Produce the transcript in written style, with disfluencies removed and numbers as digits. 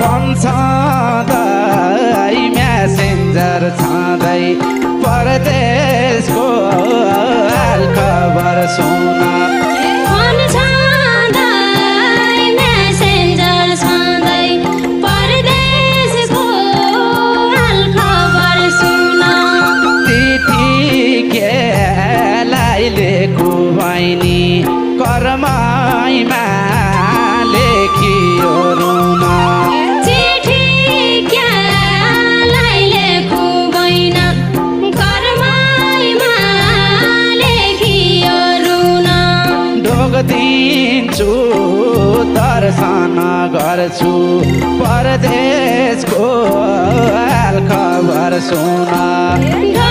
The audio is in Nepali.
पन्छदै म्यासेन्जर छँदै परदेशको हालखबर सुन लेखु बहिनी करमाइमा लेखियो रुन चिठी क्यालाई लेखु बहिन करमाइमा लेखियो रुन ढोग दिन्छु दर्शन गर्छु परदेशको हाल खबर सुन